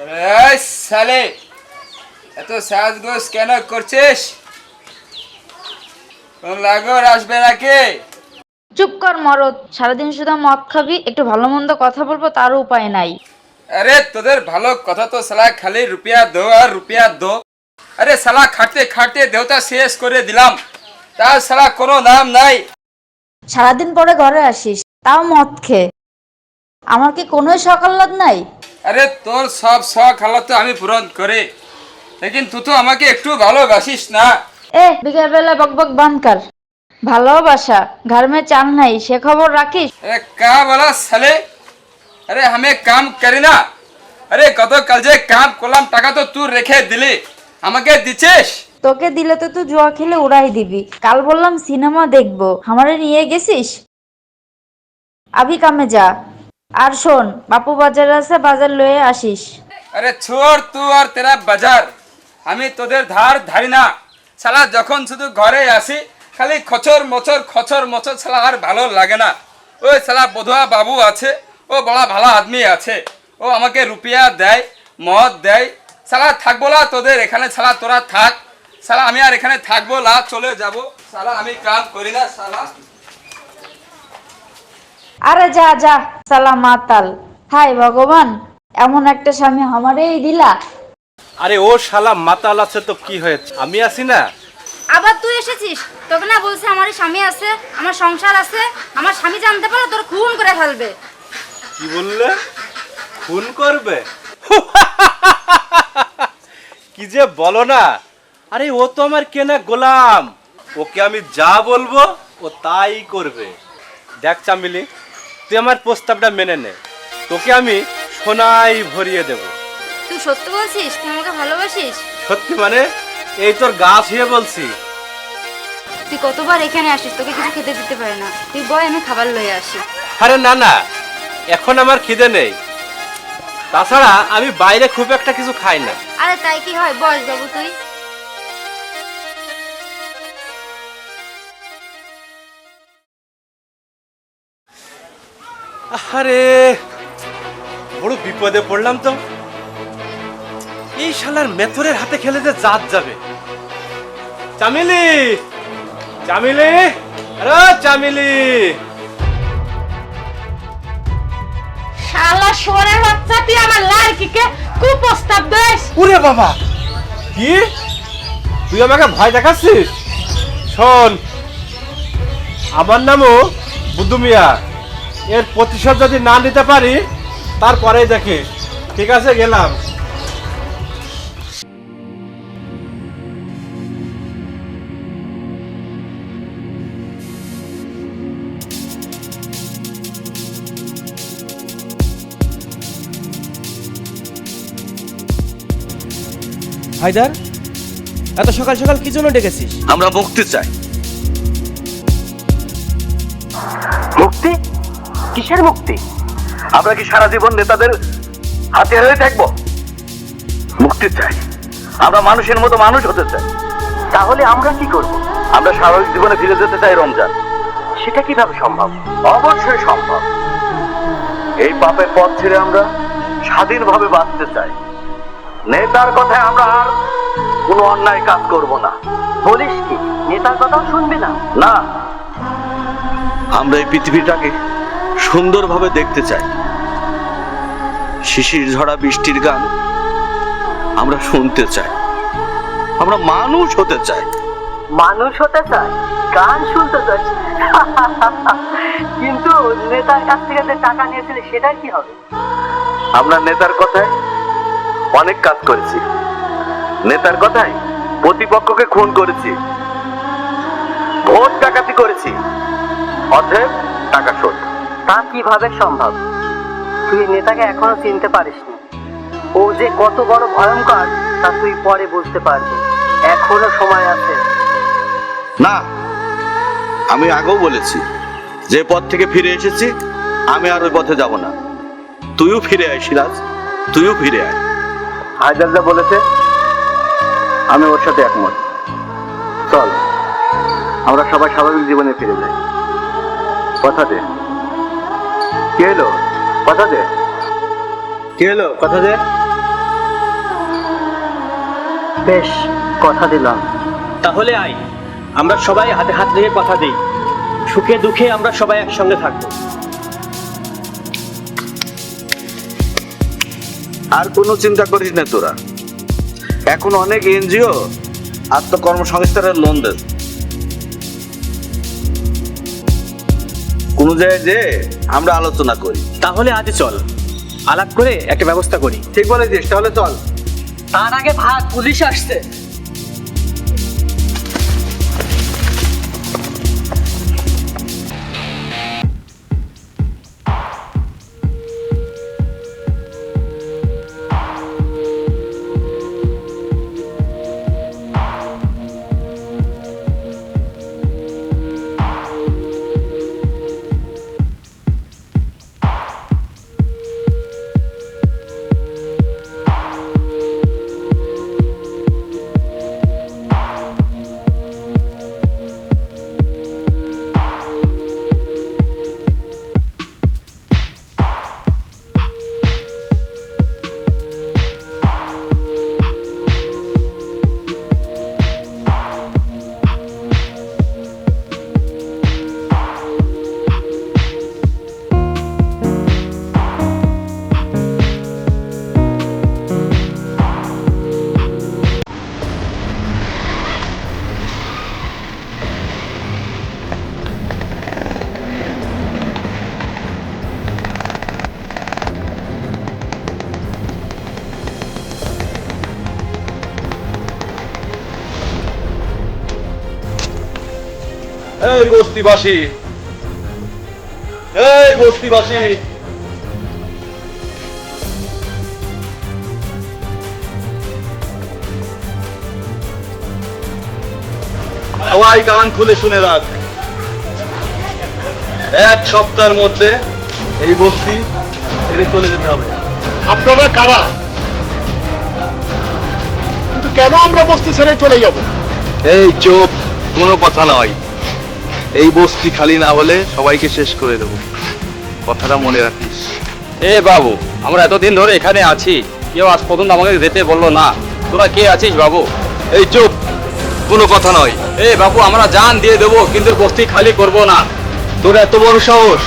এই শালে, এত সাজগোজ কেন করছিস? কোন লাগর আসবে নাকি? চুপ কর মরদ, সারাদিন শুধু মদ খাবি, একটু ভালো মন্দ কথা বলবো তারও উপায় নাই। আরে তোদের ভালো কথা তো শালা খালি রুপিয়া দো আর রুপিয়া দো। আরে শালা খাটতে খাটতে দেহটা শেষ করে দিলাম, তার শালা কোনো নাম নাই। সারাদিন পরে ঘরে আসিস, তাও মদ খেয়ে। আমার কি কোনো সকাল্লাদ নাই? আরে তোর সব শখ হালত তো আমি পূরণ করি, লেকিন তুই তো আমাকে একটু ভালোবাসিস না। বিকেলবেলা বক বক বান কর। ভালোবাসা घर में চাল নাই, সে খবর রাখিস? अरे क्या बोला साले? अरे हमें काम करी ना। अरे कत कल जे काम করলাম টাকা তো তুই রেখে দিলি, আমাকে দিছিস? তোকে দিলে তো তুই জুয়া খেলে উড়াই দিবি। কাল বললাম সিনেমা দেখবো, আমারে নিয়ে গেছিস? আভি কামে যা। আর শোন, বাপু বাজার আছে, বাজার লয়ে আসিস। अरे छोड़ तू और तेरा बाजार, আমি তোদের ধার ধারি না। শালা যখন শুধু ঘরে আসি খালি খচর মচর শালা আর ভালো লাগে না। ওই শালা বধুয়া বাবু আছে, ও বড় ভালো আদমি আছে, ও আমাকে রুপিয়া দেয়, মদ দেয়। শালা থাকবো না তোদের এখানে, শালা তোরা থাক। শালা আমি আর এখানে থাকবো না, চলে যাব। শালা আমি কাম করি না শালা। আরে যা যা সালা মাতাল। হায় ভগবান, এমন একটা স্বামী আমারেই দিলা। আরে ও শালা মাতাল আছে তো কি হয়েছে, আমি আছি না। আবার তুই এসেছিস? তোকে না বলছে আমার স্বামী আছে, আমার সংসার আছে, আমার স্বামী জানতে পারলে তোর খুন করে ফেলবে। কি বললে? খুন করবে? কি যে বলো না। আরে ও তো আমার কেনা গোলাম, ওকে আমি যা বলবো ও তাই করবে। দেখ চামিলি, তুই আমার প্রস্তাবটা মেনে নে, তোকে আমি সোনায় ভরিয়ে দেব। তুই সত্যি বলছিস? তুই আমাকে ভালোবাসিস? সত্যি মানে এই তোর গা ছুঁয়ে বলছি। তুই কতবার এখানে আসিস, তোকে কিছু খেতে দিতে পারে না। তুই বয়, আমি খাবার লয়ে আসি। আরে না না, এখন আমার খিদে নেই। তাছাড়া আমি বাইরে খুব একটা কিছু খাই না। আরে তাই কি হয়, বস বাবু তুই। আরে বড় বিপদে পড়লাম তো। এই শালার মেথরের হাতে খেলে যে জাত যাবে। চামিলি, চামিলি, আরে চামিলি। শালা শোরের বাচ্চা, তুই আমার লাড়কিকে কুপ্রস্তাব দিস? ওরে বাবা, কি তুই আমাকে ভয় দেখাচ্ছিস? শোন, আমার নামও বুদ্ধু মিয়া। এর প্রতিশোধ যদি না নিতে পারি তারপরেই দেখে। ঠিক আছে, গেলাম। হায়দার, এত সকাল সকাল কি জন্য ডেকেছিস? আমরা মুক্তি চাই। মুক্তি? কিসের মুক্তি? আমরা কি সারা জীবন নেতাদের হাতিয়ার হয়ে থাকবো? মুক্তি চাই। আমরা মানুষের মতো মানুষ হতে চাই। তাহলে আমরা কি করব? আমরা স্বাভাবিক জীবনে ফিরে যেতে চাই রমজান। সেটা কিভাবে সম্ভব? অবশ্যই সম্ভব। এই পাপের পথ ছেড়ে আমরা স্বাধীনভাবে বাঁচতে চাই। নেতার কথায় আমরা আর কোনো অন্যায় কাজ করব না। বলিস কি, নেতার কথাও শুনবি না? না, আমরা এই পৃথিবীটাকে সুন্দরভাবে দেখতে চাই। শিশির ঝরা বৃষ্টির গান আমরা শুনতে চাই। আমরা মানুষ হতে চাই। মানুষ হতে চাই, গান শুনতে চাই। কিন্তু নেতার কাছ থেকে যে টাকা নিয়েছিলে সেটার কি হবে? আমরা নেতার কথায় অনেক কাজ করেছি। নেতার কথায় প্রতিপক্ষকে খুন করেছি, ভোট ডাকাতি করেছি। অতএব টাকা শোধ। তা কিভাবে সম্ভব? তুই নেতাকে এখনো চিনতে পারিসনি। ও যে কত বড় ভয়ঙ্কর তা তুই পরে বুঝতে পারবি। এখনো সময় আছে। না, আমি আগেও বলেছি যে পথ থেকে ফিরে এসেছি, আমি আর ওই পথে যাব না। তুইও ফিরে আয় সিরাজ, তুইও ফিরে আয়। হায়দার যা বলেছে আমি ওর সাথে একমত। চল, আমরা সবাই স্বাভাবিক জীবনে ফিরে যাই। কথা দে। কে এলো? কথা দে। কে এলো? কথা দে। বেশ, কথা দিলাম। তাহলে আয়, আমরা সবাই হাতে হাত রেখে কথা দিই, সুখে দুঃখে আমরা সবাই একসঙ্গে থাকবো। আর কোনো চিন্তা করিস না তোরা, এখন অনেক এনজিও আত্মকর্মসংস্থানের লোন দেয়। কোন জায়গায় যে আমরা আলোচনা করি। তাহলে আজ চল, আলাপ করে একটা ব্যবস্থা করি। ঠিক বলেছিস, তাহলে চল। তার আগে ভাগ, পুলিশ আসছে। এই বস্তিবাসী, এই বস্তিবাসী, সবাই কান খুলে শুনে রাখ, এক সপ্তাহের মধ্যে এই বস্তি ছেড়ে চলে যেতে হবে। আপনারা কারা? কিন্তু কেন আমরা বস্তি ছেড়ে চলে যাব? এই চুপ, কোনো কথা নয়। এই বস্তি খালি না হলে সবাইকে শেষ করে দেবো, কথাটা মনে রাখিস। এ বাবু, আমরা এতদিন ধরে এখানে আছি, কেউ আজ পর্যন্ত আমাকে যেতে বললো না। তোরা কে আছিস বাবু? এই চুপ, কোনো কথা নয়। এ বাবু, আমরা জান দিয়ে দেবো, কিন্তু বস্তি খালি করব না। তোর এত বড় সাহস!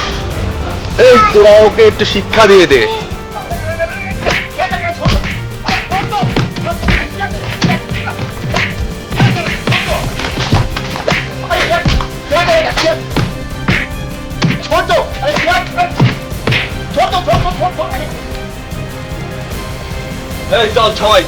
এই তোরা ওকে একটু শিক্ষা দিয়ে দে। এই চল সবাই।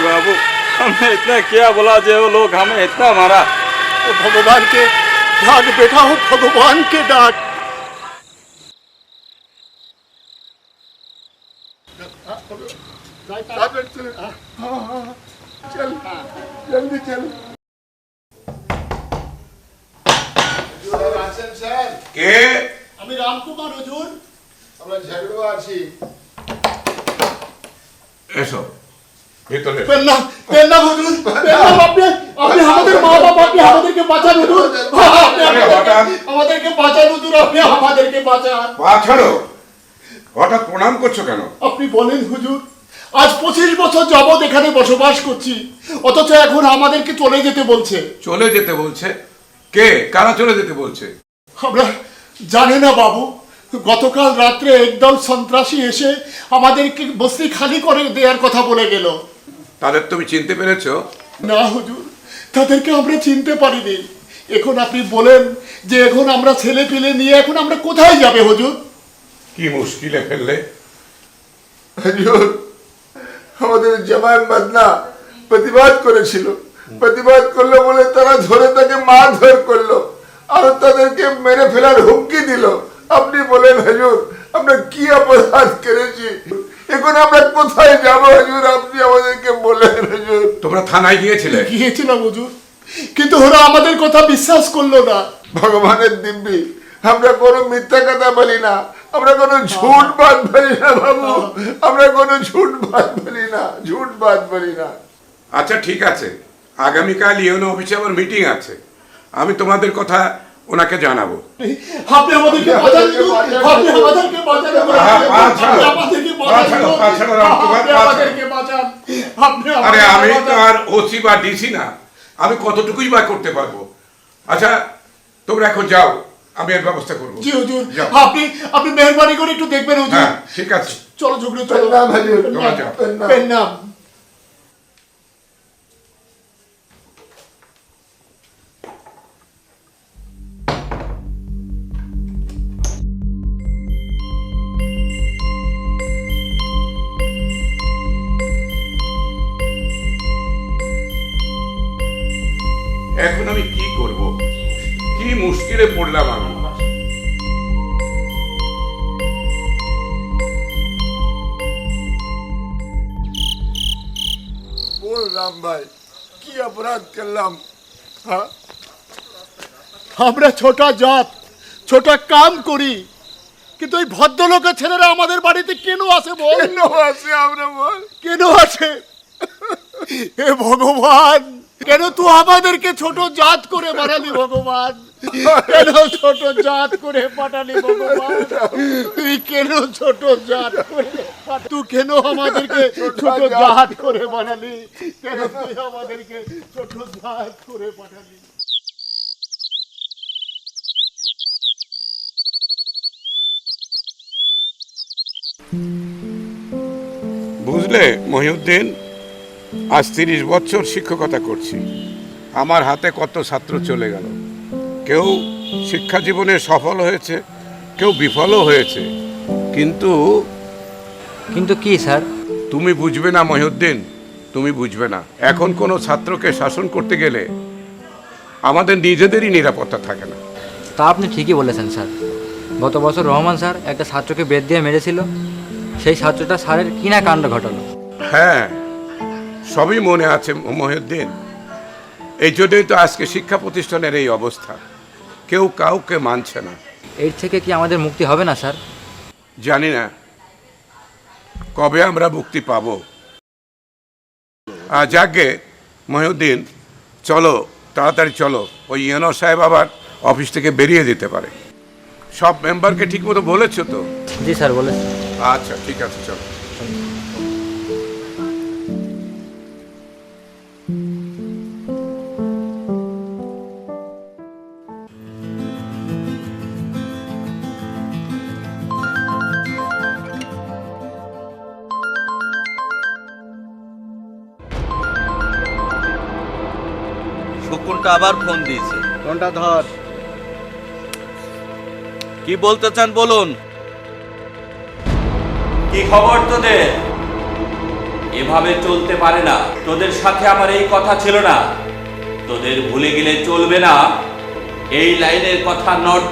बाबू, हमें इतना क्या बोला जो वो लोग हमें इतना मारा। वो भगवान के डाक बेटा, हो भगवान के डाक। चल जल्दी चल। কে? আমি রামকুমার হুজুর, আমরা ঝগড়া আছি। এসো ভিতরে। পেন্নাম পেন্নাম হুজুর, পেন্নাম, আপনি আপনি আমাদের মা বাবা, আপনি আমাদেরকে বাঁচান হুজুর, আপনি আমাদেরকে বাঁচান হুজুর, আপনি আমাদেরকে বাঁচান। পাছাড়ো, হঠাৎ প্রণাম করছো কেন? আপনি বলেন হুজুর, আজ 25 বছর যাবৎ এখানে বসবাস করছি, অথচ এখন আমাদেরকে চলে যেতে বলছে। চলে যেতে বলছে? কে, কারা চলে যেতে বলছে? আমরা জানি না বাবু, গতকাল রাত্রে একদল সন্ত্রাসী এসে আমাদেরকে বস্তি খালি করে দেওয়ার কথা বলে গেল। তাদের তুমি চিনতে পেরেছো? না হুজুর, তাদেরকে আমরা চিনতে পারিনি। এখন আপনি বলেন যে এখন আমরা ছেলে পেলে নিয়ে এখন আমরা কোথায় যাবে হুজুর? কি মুশকিলে ফেললে। হুজুর, আমাদের জওয়ান বদনা প্রতিবাদ করেছিল, প্রতিবাদ করলো বলে তারা ধরে তাকে মারধর করলো আর তাদেরকে মেরে ফেলার হুমকি দিল। আপনি বলেন হুজুর, আমরা কি অপরাধ করেছি? এখন আমরা কোথায় যাব হুজুর? আপনি আমাদেরকে বলেন হুজুর। তোমরা থানায় গিয়েছিলে? গিয়েছিলাম হুজুর, কিন্তু ওরা আমাদের কথা বিশ্বাস করলো না। ভগবানের দিব্যি আমরা কোনো মিথ্যা কথা বলি না, আমরা কোনো ঝুট বাদ বলি না বাবু, আমরা কোনো ঝুট বাদ বলি না, ঝুট বাদ বলি না। আচ্ছা ঠিক আছে, আগামীকাল ইউনো অফিসে আমার মিটিং আছে, আমি তোমাদের কথা ওনাকে জানাবো। আপনি আমাদেরকে বাঁচান, আপনি আমাদেরকে বাঁচান, আরে আমি তো আর ওসি বা ডিসি না, আমি কতটুকুই বা করতে পারবো। আচ্ছা তোমরা এখন যাও, আমি এর ব্যবস্থা করবো। জি হুজুর, আপনি মেহরবানি করে একটু দেখবেন হুজুর। হ্যাঁ ঠিক আছে, চলো ঝুগড়ি, চলো তোমরা যাও। পেন্নাম। এখন আমি কি করব, কি মুশকিলে পড়লাম আমি। बोल राम भाई, কি অপরাধ করলাম? আমরা ছোট জাত, ছোট কাম করি, কিন্তু ওই ভদ্রলোকের ছেলেরা আমাদের বাড়িতে কেন আসে বল? কেন আসে আমরা বল? কেন আছে? হে ভগবান, কেন তুই আমাদেরকে ছোট জাত করে বানালি ভগবান? কেন ছোট জাত করে পাঠালি ভগবান? তুই কেন ছোট জাত করে, তুই কেন আমাদেরকে ছোট জাত করে বানালি? কেন তুই আমাদেরকে ছোট জাত করে পাঠালি? বুঝলে মহিউদ্দিন, আজ 30 বছর শিক্ষকতা করছি, আমার হাতে কত ছাত্র চলে গেল, কেউ শিক্ষা জীবনে সফল হয়েছে, কেউ বিফলও হয়েছে, কিন্তু কিন্তু কি স্যার? তুমি বুঝবে না মহিউদ্দিন, তুমি বুঝবে না। এখন কোনো ছাত্রকে শাসন করতে গেলে আমাদের নিজেদেরই নিরাপত্তা থাকে না। তা আপনি ঠিকই বলেছেন স্যার। গত বছর রহমান স্যার একটা ছাত্রকে বেত দিয়ে মেরেছিল, সেই ছাত্রটা স্যারের কিনা কাণ্ড ঘটালো। হ্যাঁ, সবই মনে আছে মহিউদ্দিন। এই জন্যই তো আজকে শিক্ষা প্রতিষ্ঠানের এই অবস্থা, কেউ কাউকে মানছে না। এর থেকে কি আমাদের মুক্তি হবে না স্যার? জানি না কবে আমরা মুক্তি পাব। যাকে মহিউদ্দিন, চলো তাড়াতাড়ি চলো, ওই ইউনো সাহেব আবার অফিস থেকে বেরিয়ে যেতে পারে। সব মেম্বারকে ঠিকমতো বলেছো তো? জি স্যার বলেছি। আচ্ছা ঠিক আছে, চলো। শকুনটা আবার ফোন দিয়েছে। কোনটা ধর? কি বলতে চান বলুন। কি খবর তোদের? এভাবে চলতে পারে না, তোদের সাথে আমার এই কথা ছিল না, তোদের ভুলে গেলে চলবে না, এই লাইনের কথা নট।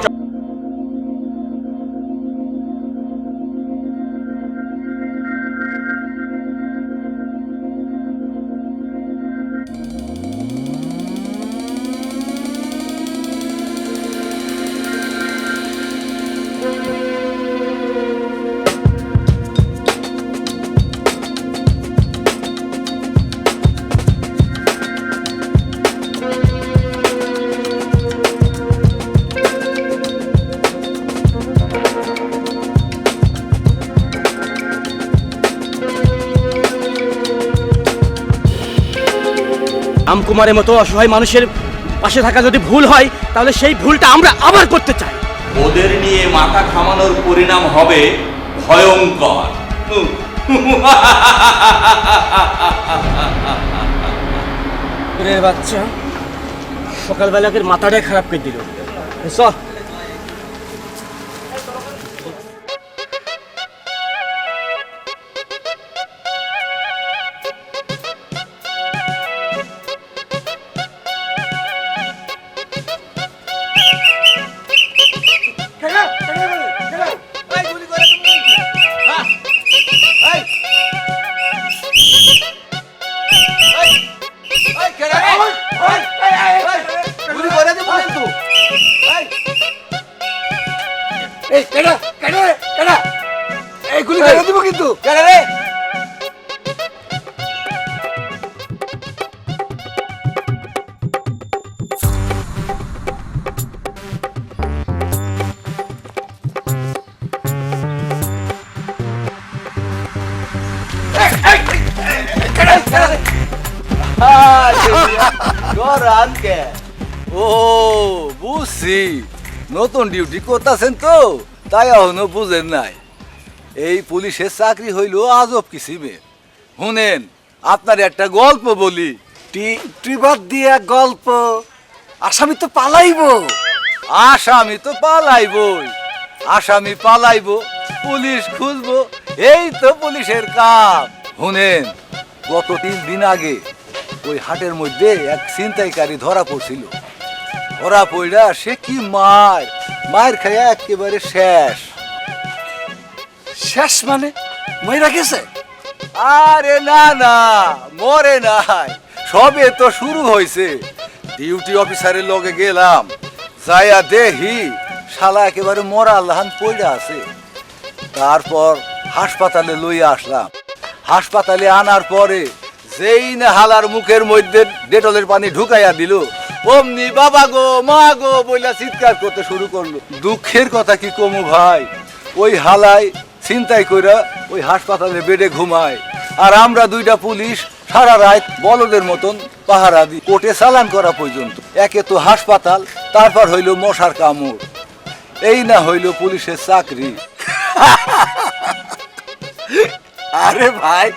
রামকুমারের মতো অসহায় মানুষের পাশে থাকা যদি ভুল হয়, তাহলে সেই ভুলটা আমরা আবার করতে চাই। ওদের নিয়ে মাথা ঘামানোর পরিণাম হবে ভয়ঙ্কর। বাচ্চা সকালবেলাকে মাথাটাই খারাপ করে দিল। চল। গুলি করে দেবো কিন্তু। কিন্তু কেন রে? ও বুঝছি, নতুন ডিউটি করতেছেন তো তাই এখনো বুঝেন নাই। এই পুলিশের চাকরি হইল আজব কিসিমে। শুনেন, আপনার একটা গল্প বলি। টিবার দিয়ে গল্প, আসামি তো পালাইবো। আসামি তো পালাইবই, আসামি পালাইবো, পুলিশ খুঁজবো, এই তো পুলিশের কাজ। শুনেন, গত 3 দিন আগে ওই হাটের মধ্যে এক ছিনতাইকারী ধরা পড়ছিল। ধরা পড়া সে কি মায়ের খাইয়া একেবারে শেষ। শেষ মানে মইরা গেছে? আরে না না, মরে নাই, সবে তো শুরু হয়েছে। ডিউটি অফিসারের লগে গেলাম, যাইয়া দেখি শালা একেবারে মরা আল্লাহান পইড়া আছে। তারপর হাসপাতালে লইয়া আসলাম। হাসপাতালে আনার পরে যেই না হালার মুখের মধ্যে ডেটলের পানি ঢুকাইয়া দিল, অমনি বাবা গো মা গো বইলা চিৎকার করতে শুরু করলো। দুঃখের কথা কি কমু ভাই, ওই হালাই চিন্তাই কইরা ওই হাসপাতালে বেডে ঘুমায়, আর আমরা 2টা পুলিশ সারা রাত বলদের মতন পাহারা দিই কোর্টে চালান করা পর্যন্ত। একে তো হাসপাতাল, তারপর হইল মশার কামড়, এই না হইল পুলিশের চাকরি। আরে ভাই,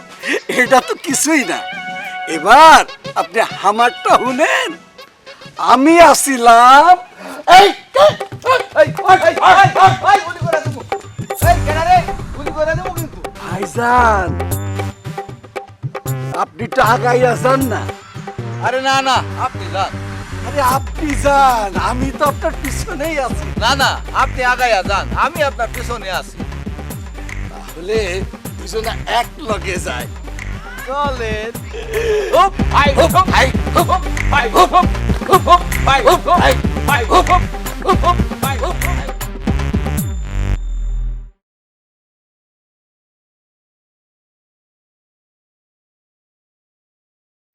এটা তো কিছুই না। এবার আপনি হামারটা শুনেন। আমি আসিলাম ভাইজান, আপনি তো আগাইয়া যান না। আরে না না, আপনি যান। আরে আপনি যান, আমি তো আপনার পিছনেই আছি। না না, আপনি আগাইয়া যান, আমি আপনার পিছনে আছি। তাহলে পিছনে এক লগে যায়। চলেন।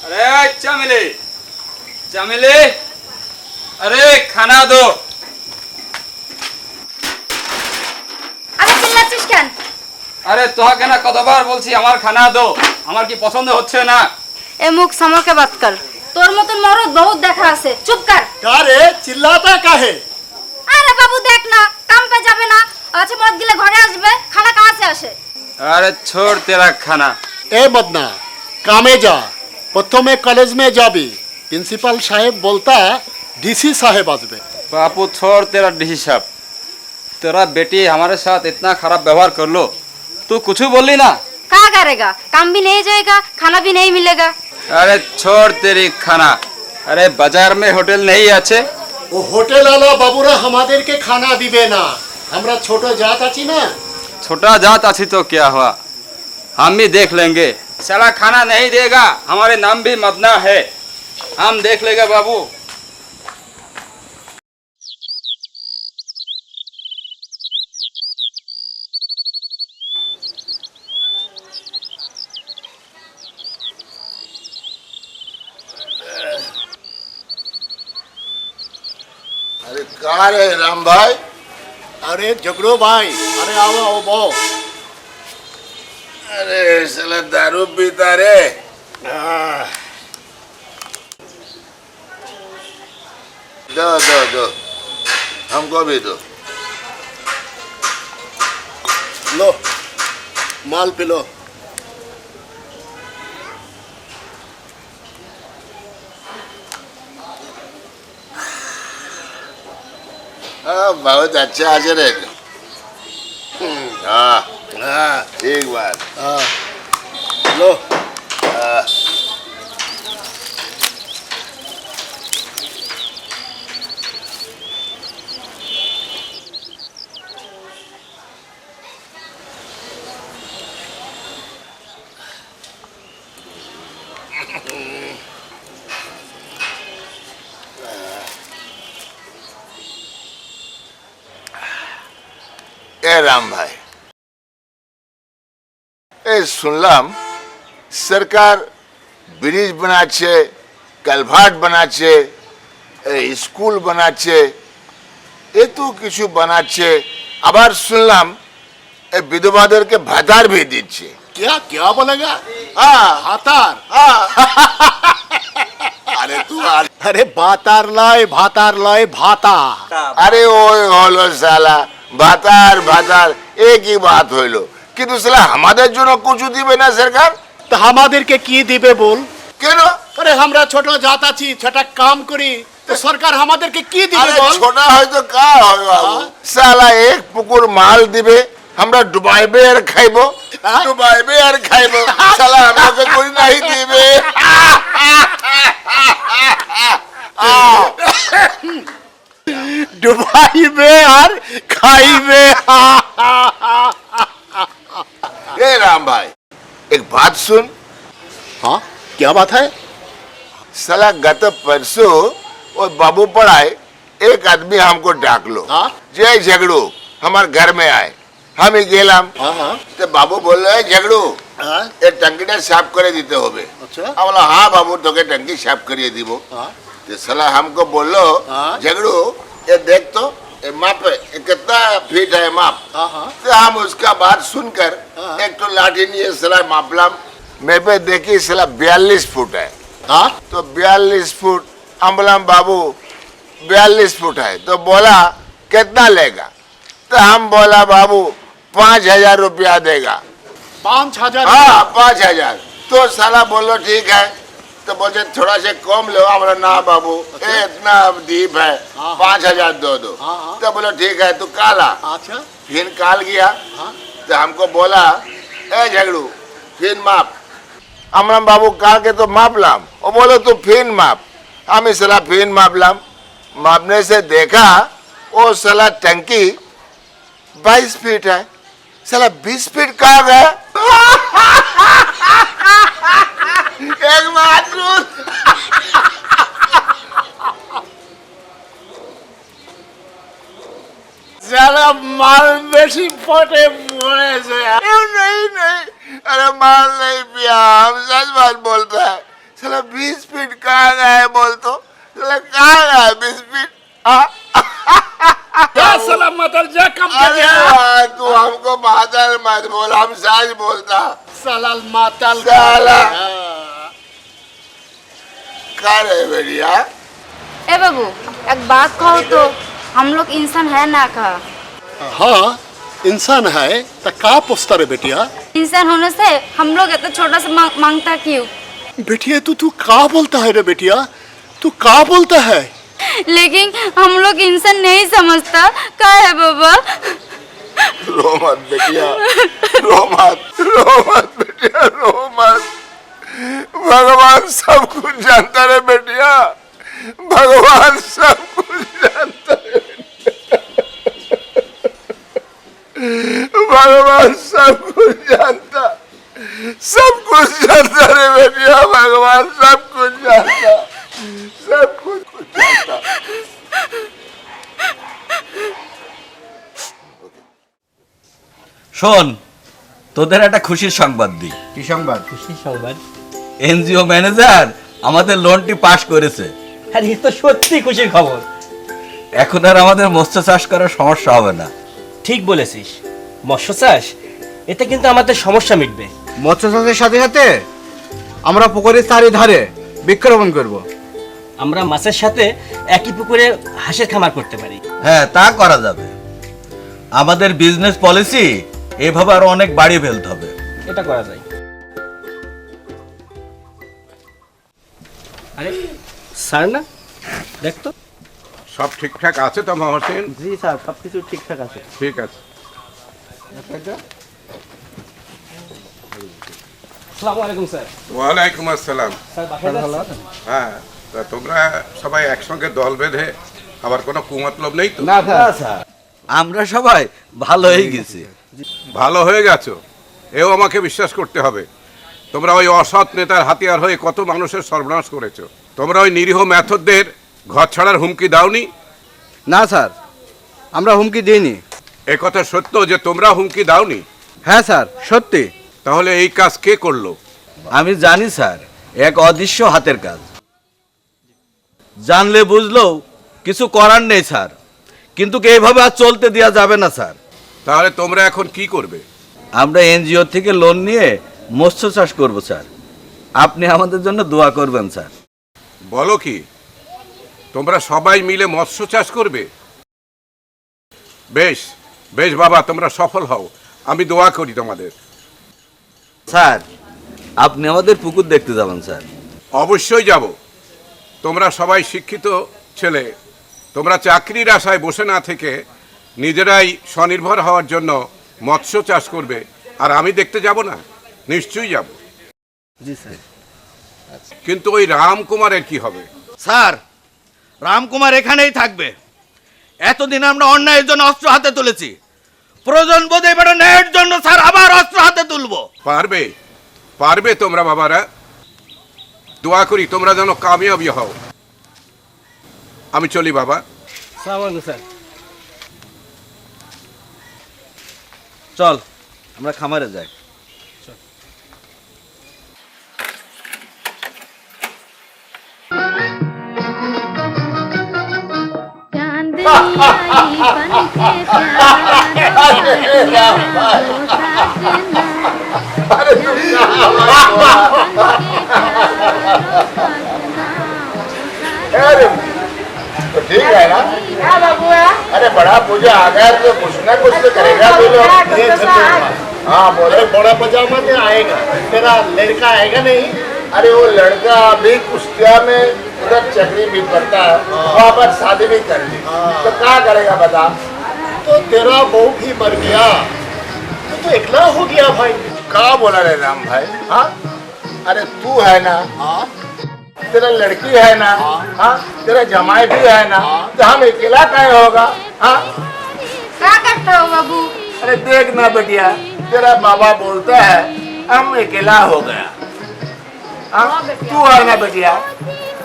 अरे चमेली चमेली, अरे खाना दो। আরে চিল্লাচ্ছিস কেন? আরে তোহাকে না কতবার বলছি আমার খানা দো, আমার কি পছন্দ হচ্ছে না? এ মুখ সামলকে বাত কর, তোর মতন মরদ বহুত দেখা আছে, চুপ কর। কারে চিল্লাতা কাহে? আরে বাবু দেখ না, কাম পে যাবে না, আচ্ছা মদ গিলে ঘরে আসবে, খানা কাহা से আসে? अरे छोड़ तेरा खाना। এ মদনা, কামে যা। প্রথমে কলেজ মে যাবি, প্রিন্সিপাল সাহেব বলতা डीसी साहेब आसबे। बापू छोड़ तेरा डीसी साहब, तेरा बेटी हमारे साथ इतना खराब व्यवहार कर लो, तू कुछ बोली ना? क्या करेगा, काम भी नहीं जाएगा, खाना भी नहीं मिलेगा। अरे छोड़ तेरी खाना। अरे बाजार में होटल नहीं আছে? वो होटल वाला बाबूरा हमारे के खाना दिबे ना, हमरा छोटा जात आची ना। छोटा जात आची तो क्या हुआ, हम भी देख लेंगे। साला खाना नहीं देगा, हमारे नाम भी मदना है, हम देख लेगा बाबू। अरे कहाँ रे राम भाई? अरे झगड़ो भाई, अरे आओ आओ बो। अरे साला दारू पीता रे। दो दो दो, हमको भी दो। लो माल पिलो। बहुत अच्छा हाजिर है। हाँ हाँ ठीक बात। हाँ लो। ए राम भाई, শুনলাম সরকার ব্রিজ বানাচ্ছে, কালভার্ট বানাচ্ছে, স্কুল বানাচ্ছে, এত কিছু বানাচ্ছে। আবার শুনলাম এই বিধবাদেরকে ভাতার भी দিচ্ছে। क्या क्या बोलेगा? हाँ भातार। हाँ अरे तू अरे भातार लय भाता। अरे ওই হলো শালা ভাতার ভাতার একই বাত হইলো, কিন্তু শালা আমাদের জন্য কিছু দিবে না সরকার। তো আমাদেরকে কি দিবে বল? কেন? আরে আমরা ছোট জাত আছি, ছোট কাম করি, তো সরকার আমাদেরকে কি দিবে আরে বল? ছোট হয়তো কা হবে বাবু, শালা এক পুকুর মাল দিবে, আমরা ডুবাইবে আর খাইবো, ডুবাইবে আর খাইবো, শালা আমাকে কই নাই দিবে। ডুবাইবে আর খাইবে। ए राम भाई, एक बात सुन। हाँ क्या बात है? साला गत परसों वो बाबू पढ़ाए एक आदमी हमको डाक लो, जय झगड़ू हमारे घर में आए, हम ही गेलाम। तो बाबू बोल रहे झगड़ू ये टंकीटा साफ करे दीते होबे। हम बोला हाँ बाबू तो के टंकी साफ करिए दीबो। तो साला हमको बोलो झगड़ू ये देख तो ये माप ये कितना फीट है माप। तो हम उसका बात सुनकर एक तो लाठी नहीं साला मापलाम, मैं पे देखी साला 42 फुट है। तो 42 फुट हम बोला बाबू 42 फुट है, तो बोला कितना लेगा? तो हम बोला बाबू 5,000 रुपया देगा। 5,000? हाँ 5,000। तो साला बोलो ठीक है, तो बोले थोड़ा से कम लो। हमारा ना बाबू ये इतना दीप है, 5,000 दो। तो बोलो ठीक है, तू काला। अच्छा फिर काल गया, तो हमको बोला ए झगड़ू फिर माप। আমরা বাবু কালকে তো মাপলাম, ও বলো তো ফিন মাপ। আমি সালা ফিन मापलाम, मापने से देखा वो साला टंकी 22 फीट है, साला 20 फीट कहाँ गया? एक बात सुन, साला माल बेसी पटे मरे से। नहीं अरे माल नहीं पिया, हम सच बात बोलता है। साला 20 फीट कहाँ गए बोल तो, साला कहाँ गए 20 फीट? क्या साला मदर जा कम कर अरे यार, तू हमको बादल मत बोल, हम सच बोलता। साला मातल साला क्या रे बेटिया? ए बाबू एक बात कहो तो, हम लोग इंसान है ना का? हाँ इंसान है, तो का पूछता रे बेटिया? इंसान होने से हम लोग इतना छोटा सा मांगता क्यों? बेटिया तू का बोलता है रे बेटिया? तू का बोलता है? लेकिन हम लोग इंसान नहीं समझता का है बाबा? रो मत बेटिया, रो मत बेटिया, रो मत। भगवान सब कुछ जानता रे बेटिया, भगवान सब कुछ जानता है। भगवान सब कुछ जानता रे बेटिया, भगवान सब कुछ जानता, सब कुछ जानता। শোন, তোদের একটা খুশির সংবাদ দিই। কি সংবাদ? খুশি সংবাদ? এনজিও ম্যানেজার আমাদের লোনটি পাস করেছে। আরে এ তো সত্যি খুশির খবর। এখন আর আমাদের মৎস্য চাষ করার সমস্যা হবে না। ঠিক বলেছিস, মৎস্য চাষ এতে কিন্তু আমাদের সমস্যা মিটবে। মৎস্য চাষের সাথে সাথে আমরা পুকুরের চারিধারে বৃক্ষরোপণ করব। আমরা মাছের সাথে একই পুকুরে হাঁসের খামার করতে পারি। হ্যাঁ, তা করা যাবে। আমাদের বিজনেস পলিসি এভাবে আরো অনেক বাড়িয়ে ফেলতে হবে। এটা করা যায়। আরে স্যার না, দেখ তো সব ঠিকঠাক আছে তো মহসিন? জি স্যার, সবকিছু ঠিকঠাক আছে। ঠিক আছে। আসসালামু আলাইকুম স্যার। ওয়ালাইকুম আসসালাম। স্যার বাসায় যাচ্ছেন? হ্যাঁ, তা তোমরা সবাই একসঙ্গে দল বেঁধে আবার কোনো কুমতলব নেই তো? না স্যার, আমরা সবাই ভালো হয়ে গেছি। ভালো হয়ে গেছো, এও আমাকে বিশ্বাস করতে হবে। তোমরা ওই অসৎ নেতার হাতিয়ার হয়ে কত মানুষের সর্বনাশ করেছো। তোমরা ওই নিরীহ ম্যাথরদের ঘর ছাড়ার হুমকি দাওনি? না স্যার, আমরা হুমকি দিইনি। এ কথা সত্য যে তোমরা হুমকি দাওনি? হ্যাঁ স্যার, সত্যি। তাহলে এই কাজ কে করলো? আমি জানি স্যার, এক অদৃশ্য হাতের কাজ। জানলে বুঝলেও কিছু করার নেই স্যার, কিন্তু এইভাবে আর চলতে দেওয়া যাবে না স্যার। তাহলে তোমরা এখন কি করবে? আমরা এনজিও থেকে লোন নিয়ে মৎস্য চাষ করব স্যার। আপনি আমাদের জন্য দোয়া করবেন স্যার। বলো কি, তোমরা সবাই মিলে মৎস্য চাষ করবে? বেশ বেশ বাবা, তোমরা সফল হও, আমি দোয়া করি তোমাদের। স্যার, আপনি আমাদের পুকুর দেখতে যাবেন স্যার? অবশ্যই যাব। তোমরা সবাই শিক্ষিত ছেলে, তোমরা চাকরির আশায় বসে না থেকে নিজেরাই স্বনির্ভর হওয়ার জন্য মৎস্য চাষ করবে, আর আমি দেখতে যাব না? নিশ্চয়ই যাব। জি স্যার। কিন্তু ওই রামকুমারের কি হবে? স্যার, রামকুমার এখানেই থাকবে। এতদিন আমরা অন্যায়ের জন্য অস্ত্র হাতে তুলেছি, প্রয়োজন বোধে এবারে ন্যায়ের জন্য স্যার আবার অস্ত্র হাতে তুলবো। পারবে পারবে তোমরা বাবারা, দোয়া করি তোমরা যেন কামিয়াবি হও। আমি চলি বাবা। স্যার, চল আমরা খামারে যাই। अरे तो ठीक है ना? अरे बड़ा पूजा आ गया तो कुछ ना कुछ तो करेगा तू लोग। हाँ बोले बड़ा पजामा में आएगा, तेरा लड़का आएगा नहीं? अरे वो लड़का अभी कुश्तिया में उधर चक्री भी करता है, वहाँ पर शादी भी कर ली, तो क्या करेगा बता? तो तेरा बहू भी मर गया, तो अकेला हो गया भाई। क्या बोला रे राम भाई? हाँ अरे तू है ना, तेरा लड़की है ना, हाँ तेरा जमाई भी है ना, तो हम अकेला क्या होगा? हाँ क्या करते हो बाबू? अरे देख ना बेटिया, तेरा बाबा बोलता है हम अकेला हो गया। हाँ तू है ना बेटिया?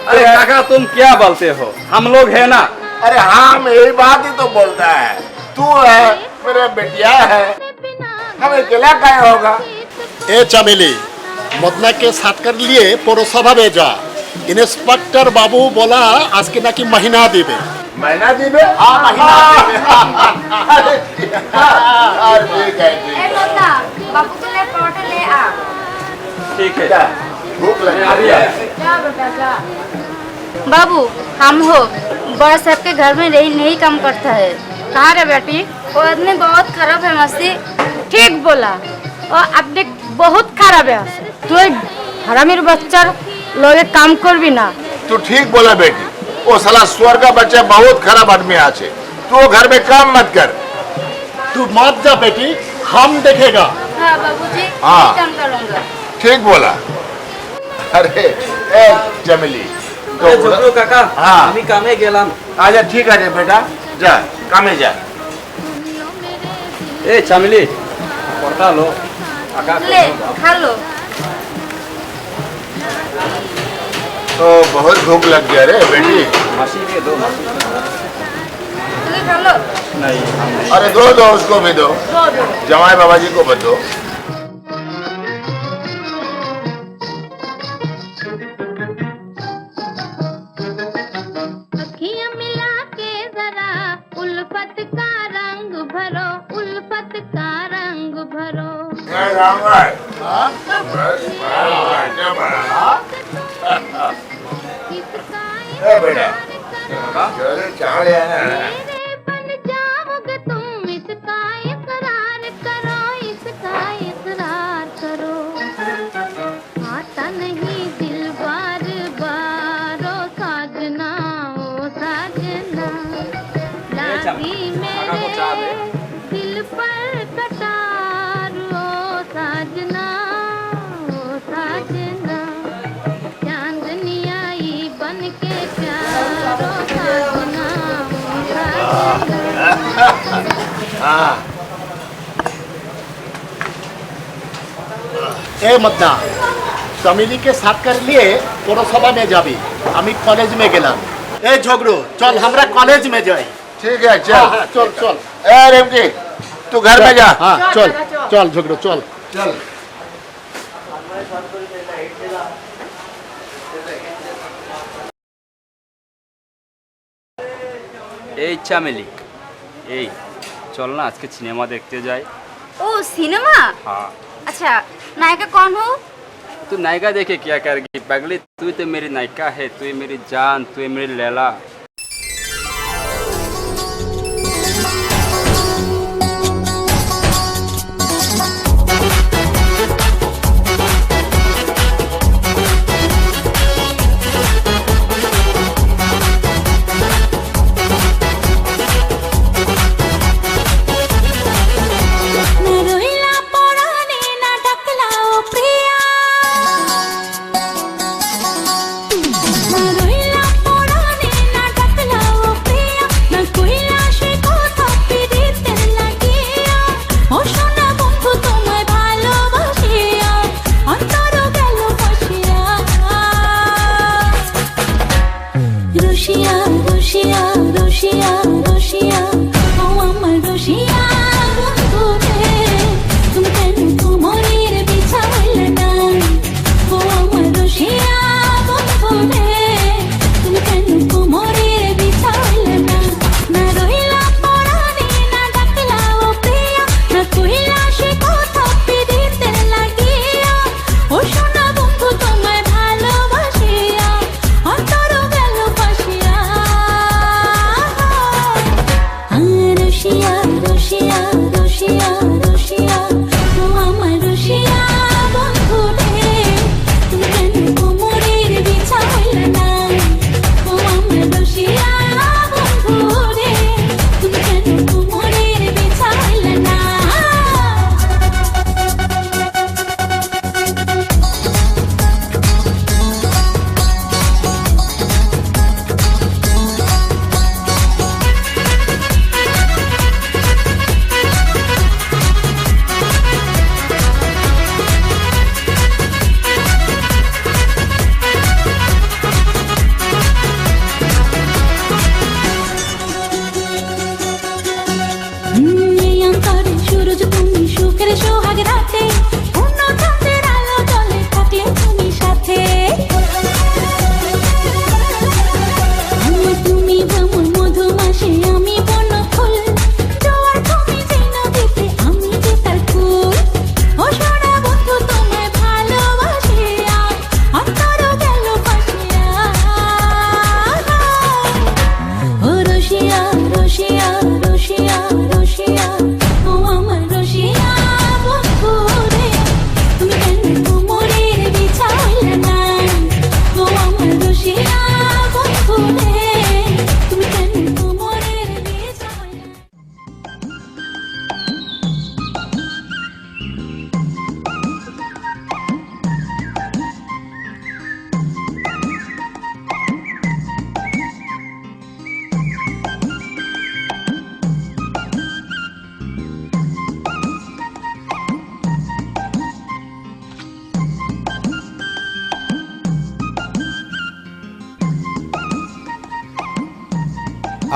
अरे काका तुम क्या बोलते हो, हम लोग है ना। अरे हाँ यही बात ही तो बोलता है, तू है मेरा बेटिया है, हम अकेला क्या होगा? ए चमेली, मदना के साथ कर लिए पौरसभा में जा। इंस्पेक्टर बाबू बोला आज के ना की महीना दिबे। महीना दिबे? हाँ महीना दिबे। अरे ठीक है ठीक ए है। मोता, बाबू के लिए परोठे ले आ। ठीक है, क्या? भूख लगी अभी है? आया। जा बेटा जा। बाबू हम हो बड़ा साहब के घर में रही नहीं काम करता है। कहाँ रे बेटी? वो आदमी बहुत खराब है मस्ती। ठीक बोला, और अपने बहुत खराब है। तू हरामीर बच्चा लोगे काम कर भी ना। तू ठीक बोला बेटी, वो साला स्वर का बच्चा बहुत खराब आदमी आछे, तू घर में काम मत कर। तू मत जा बेटी, हम देखेगा। हाँ बाबूजी, हाँ। मैं काम करूँगा। ठीक बोला। अरे ए चमेली तो काका हाँ আমি কামে গেলাম। आजा ठीक है बेटा, जा कामे जा। ए चामिली परोठा लो, काका ले खा लो। तो बहुत भूख लग गया रे बेटी। मासी के दो। तू खा लो। नहीं अरे दो दो उसको भी दो, दो दो। जमाई बाबा जी को भी दो। अखियां मिला के जरा उल्फत का रंग भरो, उल्फत का रंग भरो। राम भाई, बस क्या बना? ए बेटा, चलो चावल है ना? मेरे बन जाओगे तुम, इसका इकरार करो, इसका इकरार करो। आता नहीं दिल बार बार ओ साजना, ओ साजना। लागी मेरे दिल पर कटार ओ साजना, ओ साजना। चांदनी आई बन के प्यार ओ साजना, ओ साजना। ए मदना, चमेली के साथ कर लिए पौरसभा में जाबी। আমি कॉलेज में गेलाम। ए झगड़ो चल हमरा कॉलेज में जाए। ठीक है चल। हाँ, चल चल। ए रेमकी तू घर में जा। हाँ चल चल झगड़ो चल। चल। এই চামেলি, এই চল না আজকে সিনেমা দেখতে যাই। ओ सिनेमा? हाँ। अच्छा, नायिका कौन हो? तू नायिका देखे क्या करेगी पगली? तू तो मेरी नायिका है, तू ही मेरी जान, तू ही मेरी लैला।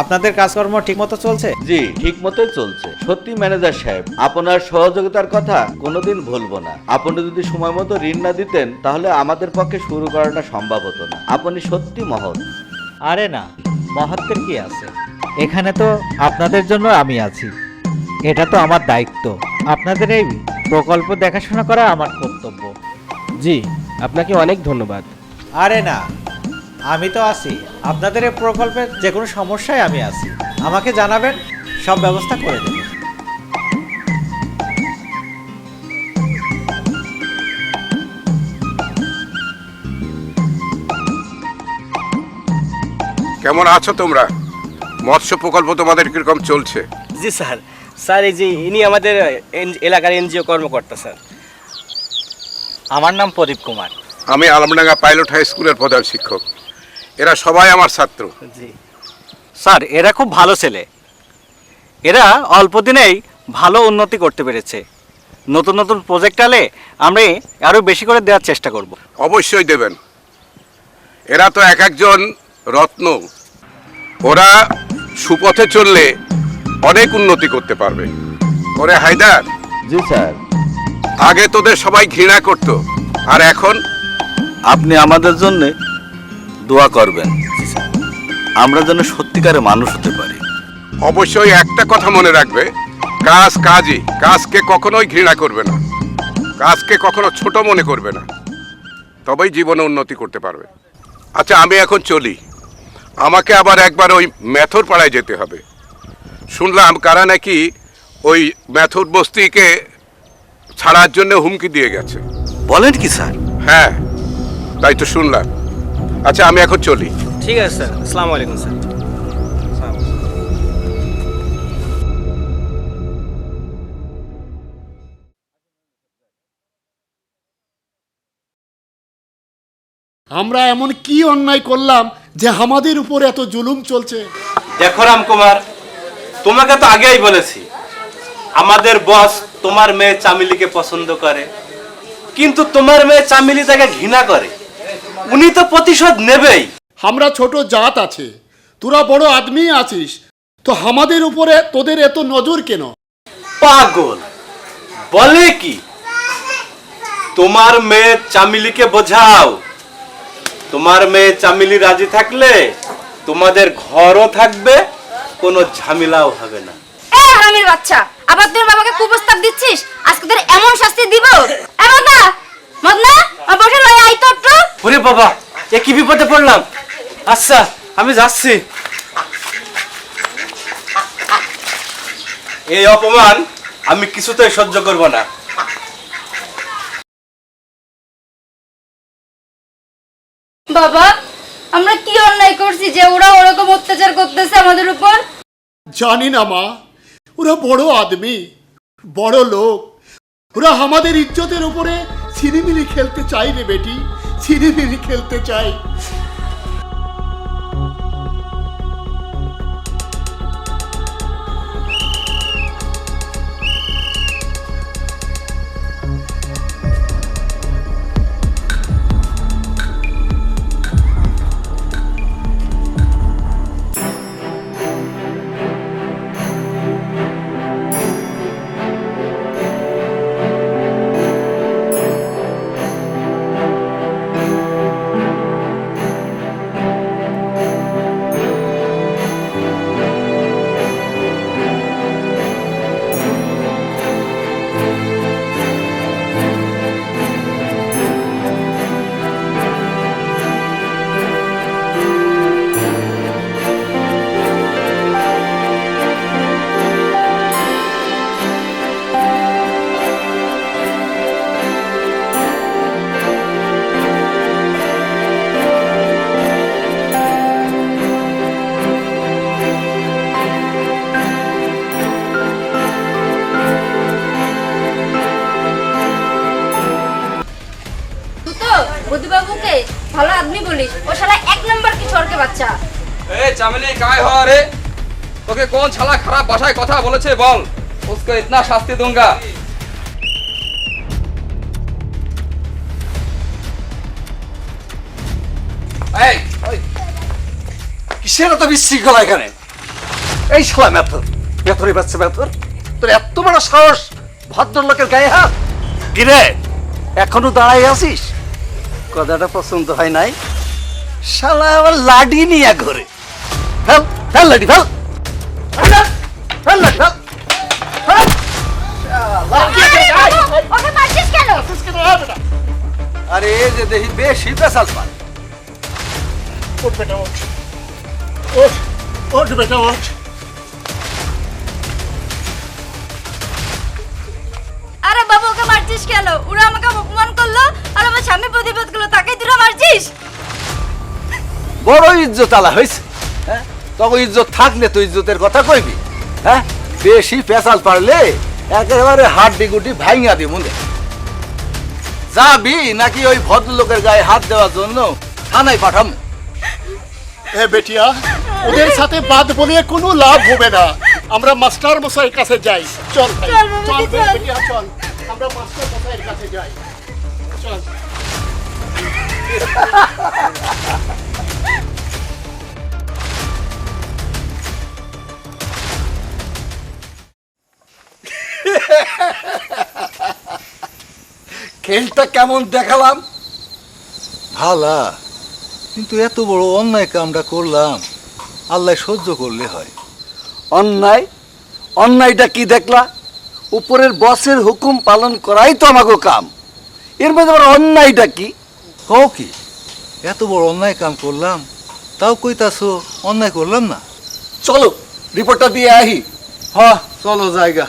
আপনাদের কাজকর্ম ঠিকমতো চলছে? জি, ঠিকমতোই চলছে। সত্যি ম্যানেজার সাহেব, আপনার সহযোগিতার কথা কোনোদিন ভুলবো না। আপনি যদি সময় মতো ঋণ না দিতেন তাহলে আমাদের পক্ষে শুরু করাটা সম্ভব হতো না। আপনি সত্যি মহৎ। আরে না, মহত্বের কি আছে? এখানে তো আপনাদের জন্য আমি আছি। এটা তো আমার দায়িত্ব। আপনাদের এই প্রকল্প দেখাশোনা করা আমার কর্তব্য। জি, আপনাকে অনেক ধন্যবাদ। আরে না, আমি তো আছি। আপনাদের এই প্রকল্পের যে কোনো সমস্যায় আমি আছি, আমাকে জানাবেন, সব ব্যবস্থা করে দেব। কেমন আছো তোমরা? মৎস্য প্রকল্প তোমাদের কিরকম চলছে? জি স্যার, এই যে ইনি আমাদের এলাকার এনজিও কর্মকর্তা স্যার। আমার নাম প্রদীপ কুমার। আমি আলমডাঙ্গা পাইলট হাই স্কুলের প্রধান শিক্ষক। এরা সবাই আমার ছাত্র। জি স্যার, এরা খুব ভালো ছেলে। এরা অল্প দিনেই ভালো উন্নতি করতে পেরেছে। নতুন নতুন প্রজেক্ট আলে আমরা আরও বেশি করে দেওয়ার চেষ্টা করব। অবশ্যই দেবেন। এরা তো এক একজন রত্ন। ওরা সুপথে চললে অনেক উন্নতি করতে পারবে। ওরে হায়দার। জি স্যার। আগে তোদের সবাই ঘৃণা করত, আর এখন আপনি আমাদের জন্য দোয়া করবেন, আমরা যেন সত্যিকারে মানুষ হতে পারি। অবশ্যই একটা কথা মনে রাখবে, কাজ কাজই, কাজকে কখনোই ঘৃণা করবে না, কাজকে কখনো ছোট মনে করবে না, তবেই জীবনে উন্নতি করতে পারবে। আচ্ছা, আমি এখন চলি, আমাকে আবার একবার ওই মেথর পাড়ায় যেতে হবে। শুনলাম কারা নাকি ওই মেথর বস্তিকে ছাড়ার জন্য হুমকি দিয়ে গেছে। বলেন কি স্যার? হ্যাঁ, তাই তো শুনলাম। আচ্ছা, আমি এখন চলি। ঠিক আছে স্যার, আসসালামু আলাইকুম স্যার। আমরা এমন কি অন্যায় করলাম যে আমাদের উপর এত জুলুম চলছে? দেখো রামকুমার, তোমাকে তো আগেই বলেছি আমাদের বস তোমার মেয়ে চামিলিকে পছন্দ করে, কিন্তু তোমার মেয়ে চামিলি তাকে ঘৃণা করে। উনি তো প্রতিশোধ নেবেই। আমরা ছোট জাত আছে, তোরা বড় আদমি আছিস, তো আমাদের উপরে তোদের এত নজর কেন? পাগল বলে কি? তোমার মেয়ে চামিলিকে বোঝাও, তোমার মেয়ে চামিলি রাজি থাকলে তোমাদের ঘরও থাকবে, কোনো ঝামেলাও হবে না। এই হারামির বাচ্চা, আবার তোর বাবাকে কুপ্রস্তাব দিচ্ছিস? আজকে তোর এমন শাস্তি দিব। এ মদনা, মদনা, বসে লই আই তো একটু। ওরে বাবা, এ কি বিপদে পড়লাম। আচ্ছা, আমি যাচ্ছি। এই অপমান আমি কিছুতেই সহ্য করব না। বাবা, আমরা কি অন্যায় করছি যে ওরা ওরকম অত্যাচার করতেছে আমাদের উপর? জানি না মা, ওরা বড় আদমি, বড় লোক, ওরা আমাদের ইজ্জতের উপরে ছিনিমিনি খেলতে চাই রে বেটি, ছিনিমিনি খেলতে চাই। বুদ্ধবাবুকে ভালো আদমি বলিস, ও শালা এক নম্বর কি চোরকে বাচ্চা। ए चामिली काय हो रे? তোকে কোন শালা খারাপ ভাষায় কথা বলেছে বল, उसको इतना शास्ति दूंगा। এই কিসের এত বিশৃঙ্খলা এখানে? এই শালা মেথরই বাচ্চা মেথর, তোর এত বড় সাহস ভদ্রলোকের গায়ে হাত! কিরে, এখনো দাঁড়াই আছিস? কথাটা পছন্দ হয় নাই? শালা আবার লাডি নিয়ে ঘরে। ফেল ফেল লাডি, ফেল ফেল লাডি, ফেল। ওকে মারছিস কেন? আরে এই যে দেখি বেশি পেশাল পান। ওঠ বেটা, ওঠ, ওঠ, ওঠ বেটা, ওঠ। আরে বাবা, ওকে মারছিস কেন? ওরা আমাকে অপমান করলো আর আমার স্বামী প্রতিবাদ করলো, তাকে তুই মারছিস? বড় ইজ্জত আলা হয়েছে, হ্যাঁ? তখন ইজ্জত থাকলে তো ইজ্জতের কথা কইবি, হ্যাঁ? বেশি পেশাল পারলে একেবারে হাড্ডি গুড্ডি ভাঙা দি মুন্দে। যাবি নাকি ওই ভদ্রলোকের গায়ে হাত দেওয়ার জন্য থানায় পাঠাম? এ বেটিয়া, ওদের সাথে বাদ বলিয়ে কোনো লাভ হবে না। আমরা মাস্টার মশাইয়ের কাছে যাই। চল ভাই, চল বেটিয়া, চল, আমরা মাস্টার মশাইয়ের কাছে যাই। চল। খেলটা কেমন দেখালাম? ভালা, কিন্তু এত বড় অন্যায় কামটা করলাম, আল্লাহ সহ্য করলে হয়। অন্যায়? অন্যায়টা কি দেখলা? উপরের বসের হুকুম পালন করাই তো আমাকে কাম। এর মধ্যে আবার অন্যায়টা কি? কও কি? এত বড় অন্যায় কাম করলাম, তাও কইতাছো অন্যায় করলাম না? চলো রিপোর্টটা দিয়ে আহি। হ্যাঁ চলো জায়গা।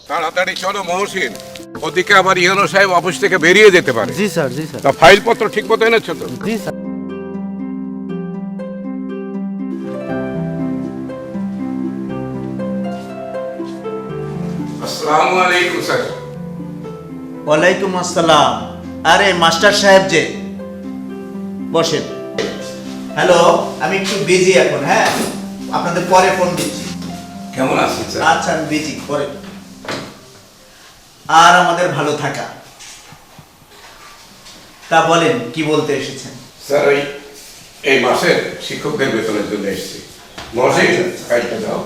তাড়াতাড়ি চলো মহসিন, ওদিকে আবার ইউনো সাহেব অফিস থেকে বেরিয়ে যেতে পারে। জি স্যার, জি স্যার। তা ফাইলপত্র ঠিক মতো এনেছো তো? জি স্যার। আসসালামু আলাইকুম স্যার। ওয়ালাইকুম আসসালাম। আরে মাস্টার সাহেব যে, বসেন। হ্যালো, আমি একটু বিজি এখন, হ্যাঁ আপনাদের পরে ফোন দিচ্ছি। কেমন আছেন স্যার? আচ্ছা আমি বিজি, পরে। আর আমাদের ভালো থাকা। তা বলেন কি বলতে এসেছেন? স্যার ওই এই মাসের শিক্ষকদের বেতনের জন্য এসেছি। মহসিন ফাইলটা দাও।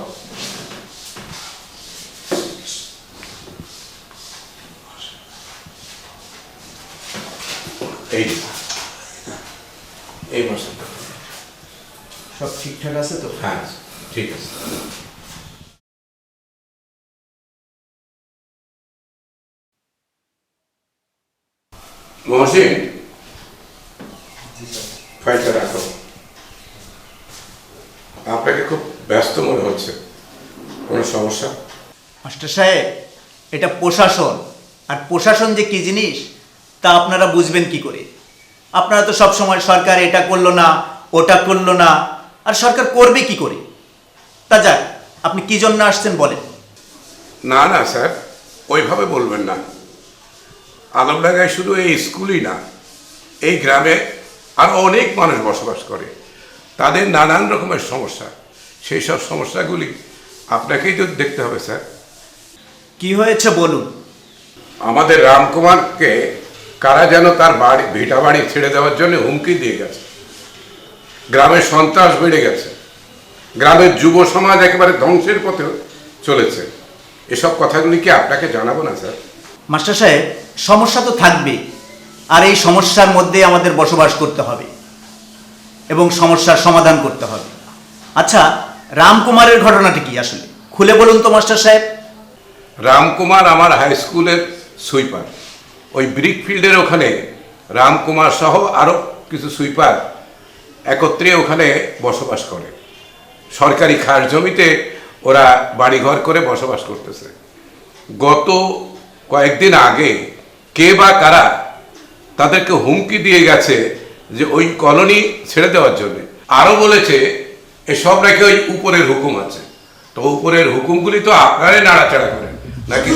এই মাসে সব ঠিকঠাক আছে তো? হ্যাঁ ঠিক আছে। মহসিন ফাইলটা রাখো। আপনাকে খুব ব্যস্ত মনে হচ্ছে, কোনো সমস্যা? মাস্টার সাহেব, এটা প্রশাসন, আর প্রশাসন যে কি জিনিস তা আপনারা বুঝবেন কি করে? আপনারা তো সব সময় সরকার এটা করলো না, ওটা করলো না, আর সরকার করবে কি করে? তা যাক, আপনি কি জন্য আসছেন বলেন। না না স্যার, ওইভাবে বলবেন না। আলমডাঙ্গায় শুধু এই স্কুলই না, এই গ্রামে আরও অনেক মানুষ বসবাস করে। তাদের নানান রকমের সমস্যা, সেই সব সমস্যাগুলি আপনাকেই তো দেখতে হবে স্যার। কি হয়েছে বলুন। আমাদের রামকুমারকে কারা যেন তার বাড়ি ভিটা বাড়ি ছেড়ে দেওয়ার জন্য হুমকি দিয়ে গেছে। গ্রামের সন্ত্রাস বেড়ে গেছে, গ্রামের যুব সমাজ একেবারে ধ্বংসের পথে চলেছে। এসব কথাগুলি কি আপনাকে জানাবো না স্যার? মাস্টার সাহেব, সমস্যা তো থাকবেই, আর এই সমস্যার মধ্যে আমাদের বসবাস করতে হবে এবং সমস্যার সমাধান করতে হবে। আচ্ছা, রামকুমারের ঘটনাটি কি আসলে খুলে বলুন তো মাস্টার সাহেব। রামকুমার আমার হাই স্কুলের সুইপার। ওই ব্রিক ফিল্ডের ওখানে রামকুমার সহ আরও কিছু সুইপার একত্রে ওখানে বসবাস করে। সরকারি খাস জমিতে ওরা বাড়িঘর করে বসবাস করতেছে। গত কয়েকদিন আগে কে বা কারা তাদেরকে হুমকি দিয়ে গেছে যে ওই কলোনি ছেড়ে দেওয়ার জন্য। আরও বলেছে এসব নাকি ওই উপরের হুকুম আছে। তো উপরের হুকুমগুলি তো আপনারাই নাড়াচাড়া করেন নাকি?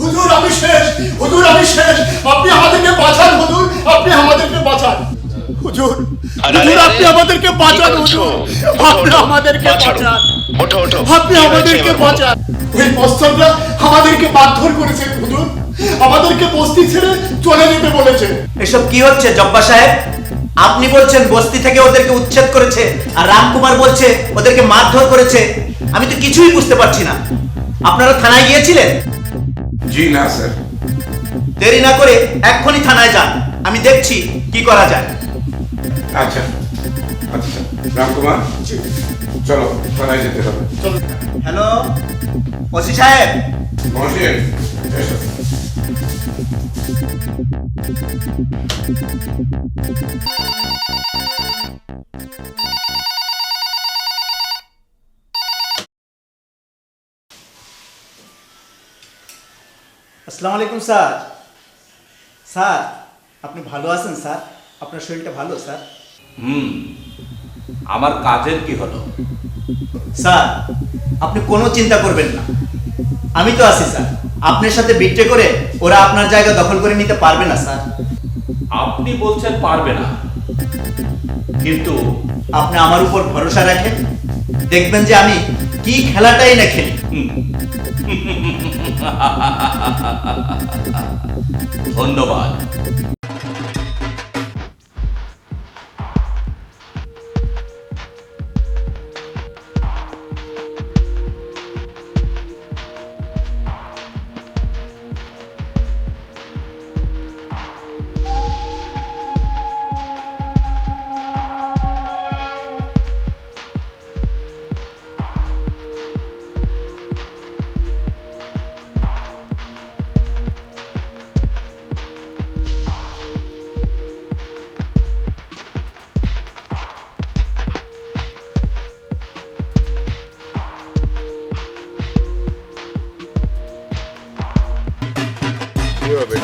হুজুর আমি শেষ, হুজুর আমি শেষ, আপনি আমাদেরকে বাঁচান হুজুর, আপনি আমাদেরকে বাঁচান হুজুর, হুজুর আপনি আমাদেরকে বাঁচান হুজুর, আপনি আমাদেরকে বাঁচান, আপনি আমাদেরকে বাঁচান। ওই মস্তকরা আমাদেরকে মারধর করেছে হুজুর, আমাদেরকে বস্তি ছেড়ে চলে যেতে বলেছে। এসব কি হচ্ছে জব্বা সাহেব? আপনি বলছেন বস্তি থেকে ওদেরকে উচ্ছেদ করেছে, আর রামকুমার বলছে ওদেরকে মারধর করেছে। আমি তো কিছুই বুঝতে পারছি না। আপনারা থানায় গিয়েছিলেন? জি না স্যার। দেরি না করে এক্ষুনি থানায় যান, আমি দেখছি কি করা যায়। আচ্ছা আচ্ছা রামকুমার চলো, থানায় যেতে হবে। হ্যালো ওসি সাহেব। মহসিন এসো। আসসালামু আলাইকুম স্যার। স্যার আপনি ভালো আছেন স্যার? আপনার শরীরটা ভালো স্যার? আমার কাজের কি হলো? স্যার আপনি কোনো চিন্তা করবেন না, আমি তো আছি স্যার। আপনার সাথে বিট্রে করে ওরা আপনার জায়গা দখল করে নিতে পারবে না স্যার। আপনি বলছেন পারবে না, কিন্তু আপনি আমার উপর ভরসা রাখেন, দেখবেন যে আমি কি খেলাটাই না খেলি। ধন্যবাদ। হবে।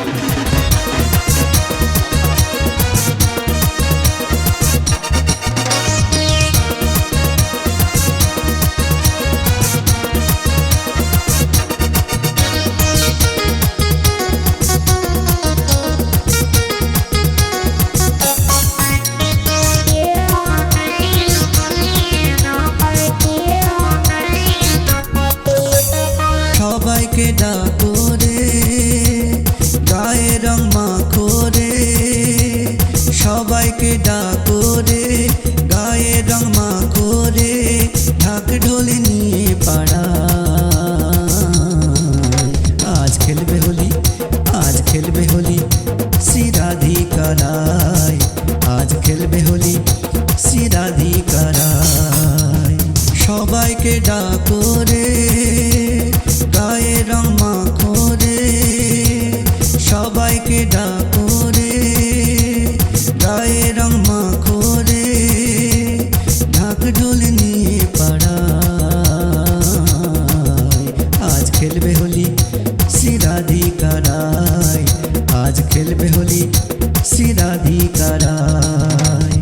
সবাইকে ডাকো রে, গায়ে রং মাখো রে, সবাইকে ডাকো রে, গায়ে রং মাখো রে, ঢাক ঢোলে নিয়ে পাড়া। আজ খেলবে হোলি, আজ খেলবে হোলি শ্রী রাধিকারায়, আজ খেলবে হোলি শ্রী রাধিকারায়। সবাইকে ডাকো রে, গায়ে রং মাখো রে, সবাইকে ডাকো রে, গায়ে রং মাখো রে, ঢাক ঢোল নিয়ে পাড়ায়। আজ খেলবে হোলি শ্রী রাধিকারায়, আজ খেলবে হোলি শ্রী রাধিকারায়।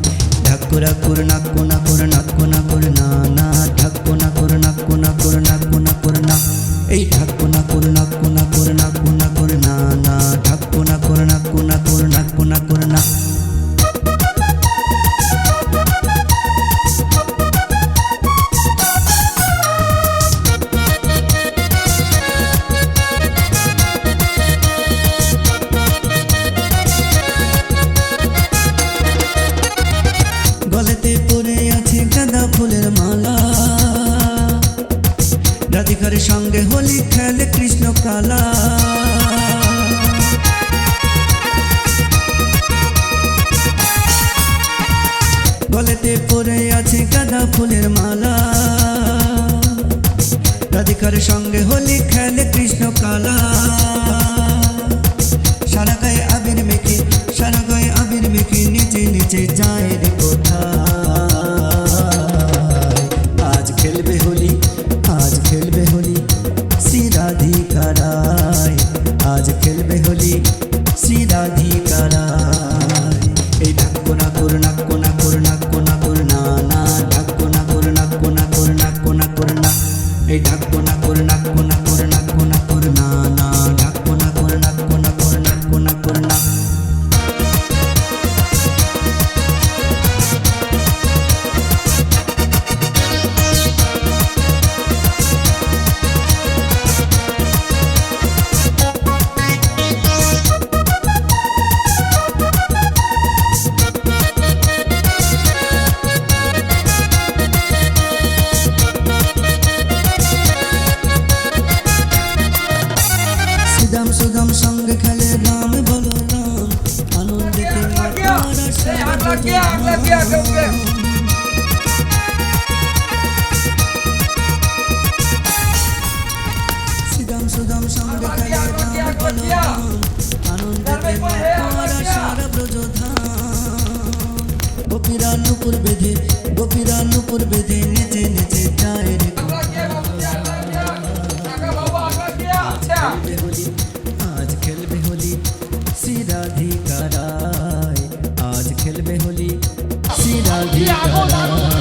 ঢাকুরা করুণা কোনা করুণা কোনা করুণা না, ঢাকুনা করুণা কোনা করুণা কোনা করুণা, এই ঢাকুনা করুণা কোনা করুণা কোনা করুণা না, ঢাকুনা করুণা কোনা করুণা কোনা করুণা। গলেতে পড়ে আছে গাঁদা ফুলের মালা, রাধিকার সঙ্গে হোলি খেলে কৃষ্ণ কালা। গলেতে পড়ে আছে গাঁদা ফুলের মালা, রাধিকার সঙ্গে হোলি খেলে কৃষ্ণ কালা। সারা গায়ে আবির মেখে, সারা গায়ে আবির মেখে নিচে নিচে যায় রে কোথায়। আজ খেলবে হোলি, আজ খেলবে হোলি শ্রী রাধিকারায়, আজ খেলবে হোলি শ্রী রাধিকারায়। এই ঢাকুনা করুণা কোনা করুণা কোনা করুণা না, ঢাকুনা করুণা কোনা করুণা কোনা করুণা, এই ঢাকুনা করুণা কোনা করুণা কোনা করুণা না, ঢাকুনা করুণা কোনা করুণা কোনা করুণা। সুদাম সুদাম সঙ্গে খেলে রাম বলো রাম, আনন্দেতে মাতারা সারা জগৎ। সুদাম সুদাম সঙ্গে খেলে রাম বলো রাম, আনন্দেতে মাতারা সারা ব্রজধাম। গোপীরা নুপুর বেঁধে, গোপীরা নুপুর বেঁধে নেচে নেচে যায় রে आज खेलबे होली श्री राधिकाराय, आज खेलबे होली श्री राधिकाराय।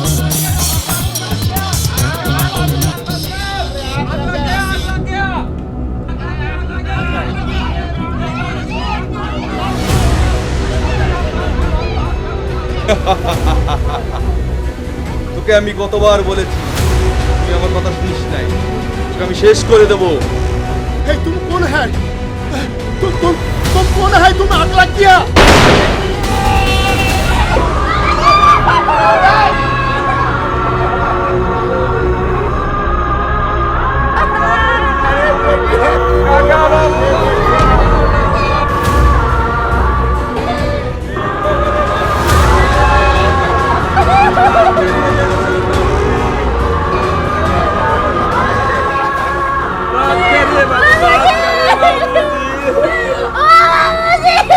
তোকে আমি কতবার বলেছি, তুই আমার কথা শুনিস নাই, তোকে আমি শেষ করে দেবো। तुम कौन है? तुम कौन है? तुम अकला किया?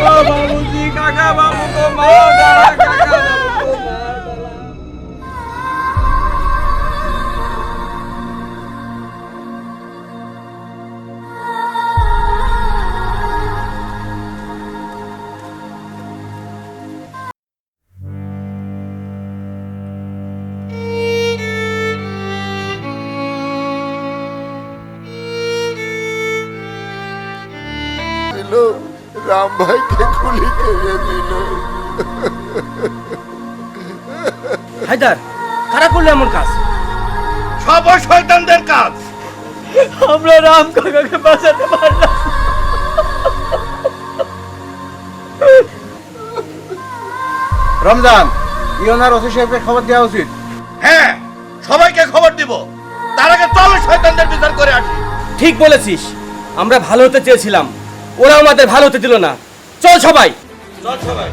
बाबूजी काका बाबू को मार डाला, काका बाबू को मार डाला। লোক রাম ভাইকে গুলি করে দিল। হায়দার, কারা করলো এমন কাজ? সব ওই শয়তানদের কাজ। আমরা রাম কাকাকে বাঁচাতে পারলাম। রমজান, ইওনার ওসি সাহেবকে খবর দেওয়া উচিত। হ্যাঁ, সবাইকে খবর দিব। তার আগে চল শয়তানদের বিচার করে আসি। ঠিক বলেছিস, আমরা ভালো হতে চেয়েছিলাম, ওরা আমাদের ভালো হতে দিল না। চল সবাই। চল সবাই।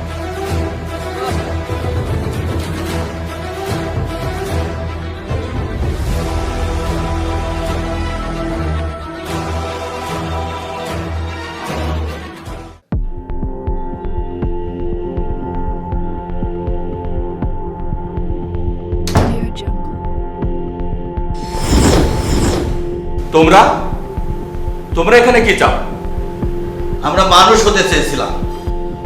তোমরা তোমরা এখানে কি চাও? আমরা মানুষ হতে চেয়েছিলাম,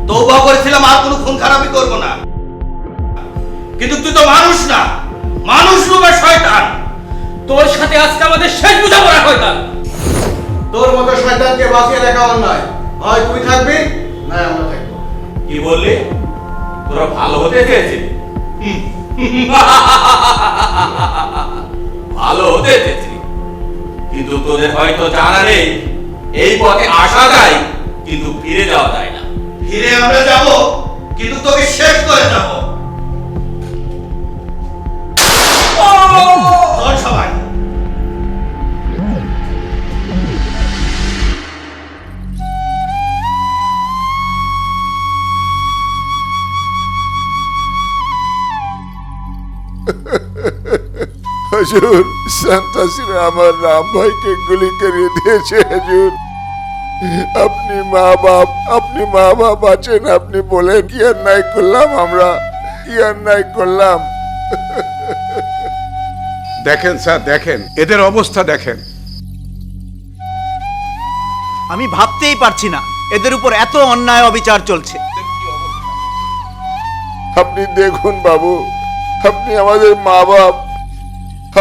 তওবা করেছিলাম আর কোনো খুন খারাপি করব না, কিন্তু তুই তো মানুষ না, মানুষ রূপে শয়তান। তোর সাথে আজকে আমাদের শেষ বোঝাপড়া শয়তান। তোর মতো শয়তানকে বাঁচিয়ে রাখা অন্যায়। হয় তুই থাকবি, না আমরা থাকবো। কি বললি? তোরা ভালো হতে চেয়েছিলি? ভালো হতে চেয়েছিলি, কিন্তু তোদের হয়তো জানা নেই এই পথে আসা যায় কিন্তু ফিরে যাওয়া যায় না। ফিরে আমরা যাব, কিন্তু তোকে শেষ করে যাব। চল সবাই। হুজুর, সন্ত্রাসীরা আমার রাম ভাইকে গুলি করে দিয়েছে হুজুর। আপনি মা বাপ আছেন, আপনি বলেন কি অন্যায় করলাম আমরা, কি অন্যায় করলাম? দেখেন স্যার, দেখেন এদের অবস্থা দেখেন। আমি ভাবতেই পারছি না এদের উপর এত অন্যায় অবিচার চলছে। আপনি দেখুন বাবু, আপনি আমাদের মা বাপ,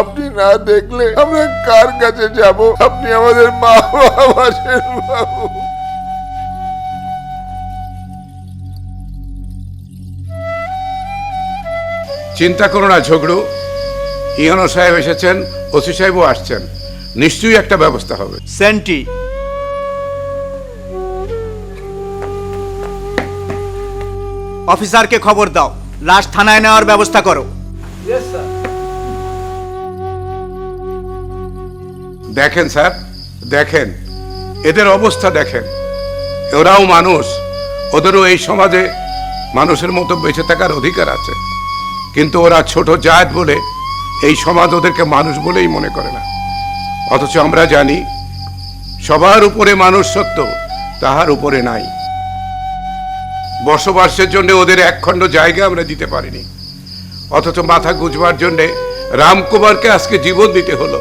আপনি না দেখলে আমরা কার কাছে যাব? আপনি আমাদের মা বাপ আছেন বাবু। চিন্তা করো না ঝগড়ু, ইওনো সাহেব এসেছেন, ওসি সাহেবও আসছেন, নিশ্চয়ই একটা ব্যবস্থা হবে। সেন্টি, অফিসারকে খবর দাও, লাশ থানায় নেওয়ার ব্যবস্থা করো। দেখেন স্যার, দেখেন এদের অবস্থা দেখেন। ওরাও মানুষ, ওদেরও এই সমাজে মানুষের মতো বেঁচে থাকার অধিকার আছে, কিন্তু ওরা ছোট জাত বলে এই সমাজ ওদেরকে মানুষ বলেই মনে করে না। অথচ আমরা জানি সবার উপরে মানুষ সত্য, তাহার উপরে নাই। বসবাসের জন্য ওদের একখণ্ড জায়গা আমরা দিতে পারিনি, অথচ মাথা গুঁজবার জন্যে রামকুমারকে আজকে জীবন দিতে হলো।